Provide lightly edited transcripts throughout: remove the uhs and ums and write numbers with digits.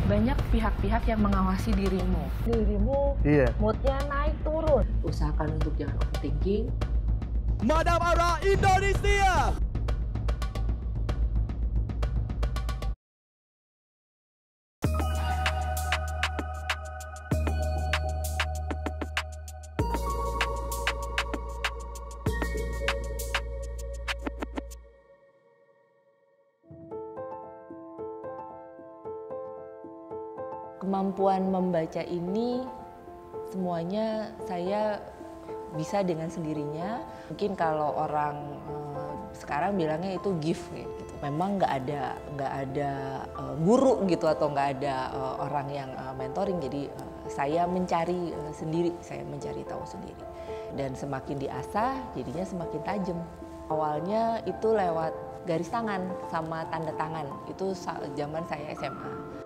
Banyak pihak-pihak yang mengawasi dirimu. Iya. Moodnya naik turun. Usahakan untuk jangan overthinking. Madam Ara Indonesia. Kemampuan membaca ini semuanya saya bisa dengan sendirinya. Mungkin kalau orang sekarang bilangnya itu gift gitu. Memang nggak ada guru gitu atau nggak ada orang yang mentoring. Jadi saya mencari sendiri, saya mencari tahu sendiri. Dan semakin diasah, jadinya semakin tajam. Awalnya itu lewat garis tangan sama tanda tangan. Itu zaman saya SMA.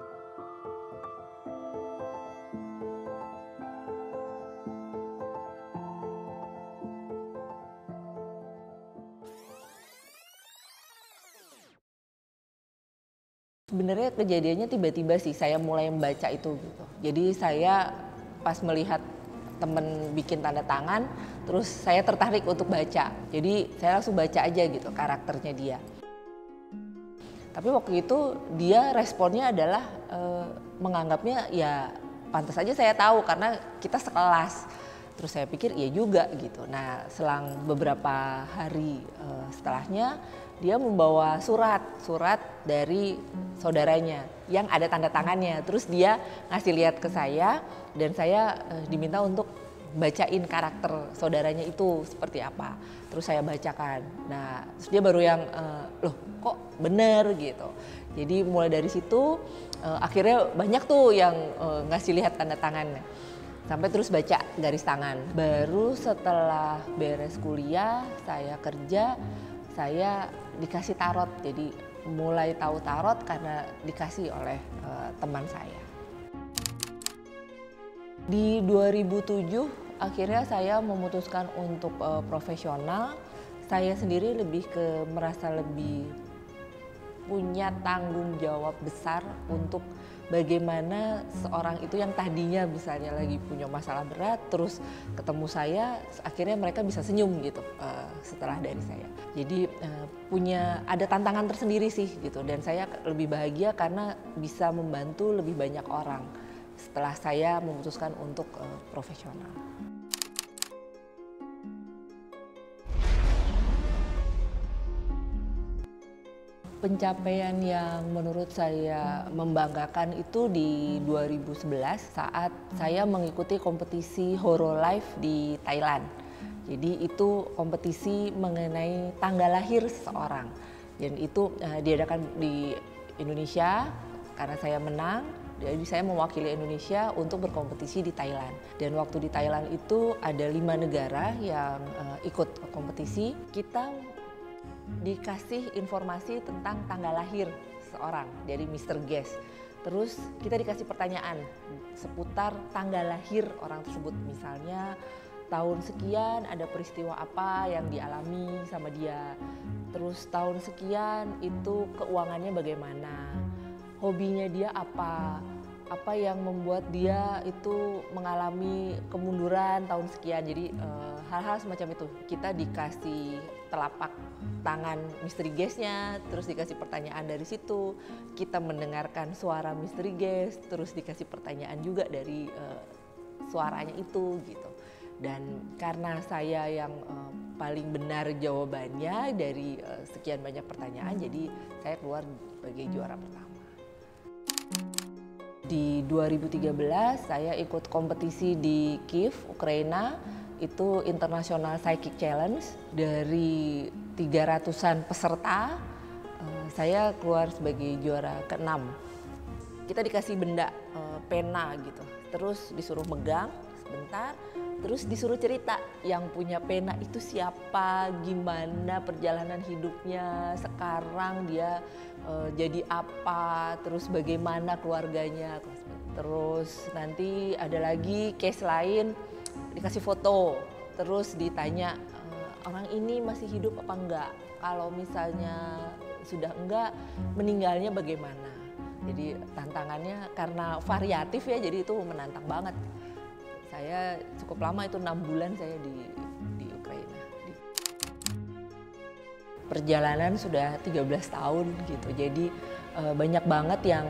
Sebenarnya kejadiannya tiba-tiba sih saya mulai membaca itu gitu. Jadi saya pas melihat temen bikin tanda tangan, terus saya tertarik untuk baca. Jadi saya langsung baca aja gitu karakternya dia. Tapi waktu itu dia responnya adalah menganggapnya ya pantas aja saya tahu karena kita sekelas. Terus saya pikir iya juga gitu. Nah selang beberapa hari setelahnya dia membawa surat dari saudaranya yang ada tanda tangannya. Terus dia ngasih lihat ke saya dan saya diminta untuk bacain karakter saudaranya itu seperti apa. Terus saya bacakan. Nah terus dia baru yang loh kok bener gitu. Jadi mulai dari situ akhirnya banyak tuh yang ngasih lihat tanda tangannya. Sampai terus baca garis tangan. Baru setelah beres kuliah saya kerja, saya dikasih tarot. Jadi mulai tahu tarot karena dikasih oleh teman saya. Di 2007 akhirnya saya memutuskan untuk profesional. Saya sendiri lebih ke merasa lebih punya tanggung jawab besar untuk bagaimana seorang itu yang tadinya misalnya lagi punya masalah berat terus ketemu saya akhirnya mereka bisa senyum gitu setelah dari saya. Jadi ada tantangan tersendiri sih gitu dan saya lebih bahagia karena bisa membantu lebih banyak orang setelah saya memutuskan untuk profesional. Pencapaian yang menurut saya membanggakan itu di 2011 saat saya mengikuti kompetisi Hololive di Thailand. Jadi itu kompetisi mengenai tanggal lahir seseorang. Dan itu diadakan di Indonesia karena saya menang. Jadi saya mewakili Indonesia untuk berkompetisi di Thailand. Dan waktu di Thailand itu ada 5 negara yang ikut kompetisi. Kita dikasih informasi tentang tanggal lahir seorang dari Mr. Guest. Terus kita dikasih pertanyaan seputar tanggal lahir orang tersebut. Misalnya tahun sekian ada peristiwa apa yang dialami sama dia. Terus tahun sekian itu keuangannya bagaimana. Hobinya dia apa yang membuat dia itu mengalami kemunduran tahun sekian. Jadi hal-hal semacam itu. Kita dikasih telapak tangan misteri guest-nya, terus dikasih pertanyaan dari situ. Kita mendengarkan suara misteri guest, terus dikasih pertanyaan juga dari suaranya itu gitu. Dan karena saya yang paling benar jawabannya dari sekian banyak pertanyaan, jadi saya keluar sebagai juara pertama. Di 2013 saya ikut kompetisi di Kiev, Ukraina. Itu International Psychic Challenge. Dari 300-an peserta, saya keluar sebagai juara ke-6. Kita dikasih benda, pena gitu. Terus disuruh megang sebentar, terus disuruh cerita yang punya pena itu siapa, gimana perjalanan hidupnya, sekarang dia jadi apa, terus bagaimana keluarganya. Terus nanti ada lagi case lain, dikasih foto, terus ditanya orang ini masih hidup apa enggak, kalau misalnya sudah enggak meninggalnya bagaimana. Jadi tantangannya karena variatif ya, jadi itu menantang banget. Saya cukup lama, itu 6 bulan saya di Ukraina. Perjalanan sudah 13 tahun gitu, jadi banyak banget yang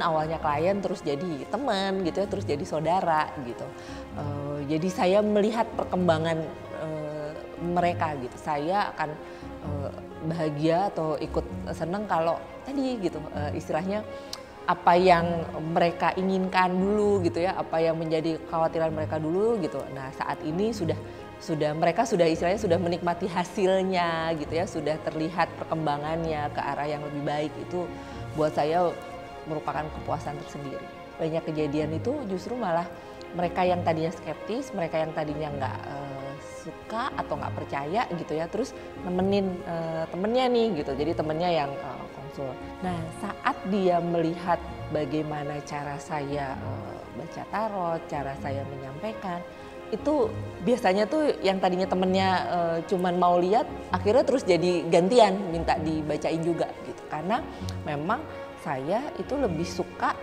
awalnya klien terus jadi teman gitu ya, terus jadi saudara gitu. Jadi saya melihat perkembangan mereka gitu. Saya akan bahagia atau ikut seneng kalau tadi gitu, istilahnya apa yang mereka inginkan dulu gitu ya, apa yang menjadi kekhawatiran mereka dulu gitu. Nah saat ini mereka istilahnya sudah menikmati hasilnya gitu ya, sudah terlihat perkembangannya ke arah yang lebih baik. Itu buat saya merupakan kepuasan tersendiri. Banyak kejadian itu justru malah mereka yang tadinya skeptis, mereka yang tadinya nggak suka atau nggak percaya gitu ya, terus nemenin temennya nih gitu, jadi temennya yang konsul. Nah saat dia melihat bagaimana cara saya baca tarot, cara saya menyampaikan, itu biasanya tuh yang tadinya temennya cuman mau lihat, akhirnya terus jadi gantian minta dibacain juga gitu, karena memang saya itu lebih suka,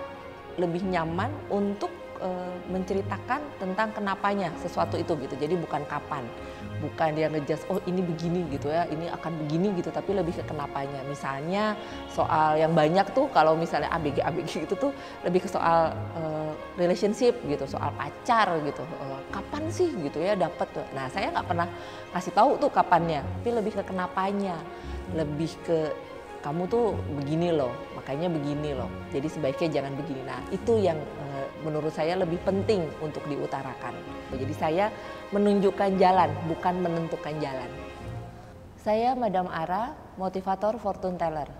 lebih nyaman untuk menceritakan tentang kenapanya sesuatu itu gitu. Jadi bukan kapan, bukan dia ngejudge oh ini begini gitu ya, ini akan begini gitu, tapi lebih ke kenapanya. Misalnya soal yang banyak tuh kalau misalnya ABG gitu tuh lebih ke soal relationship gitu, soal pacar gitu, kapan sih gitu ya dapet tuh. Nah saya nggak pernah kasih tahu tuh kapannya, tapi lebih ke kenapanya, lebih ke kamu tuh begini loh, makanya begini loh, jadi sebaiknya jangan begini. Nah itu yang menurut saya lebih penting untuk diutarakan. Jadi saya menunjukkan jalan, bukan menentukan jalan. Saya Madam Ara, motivator fortune teller.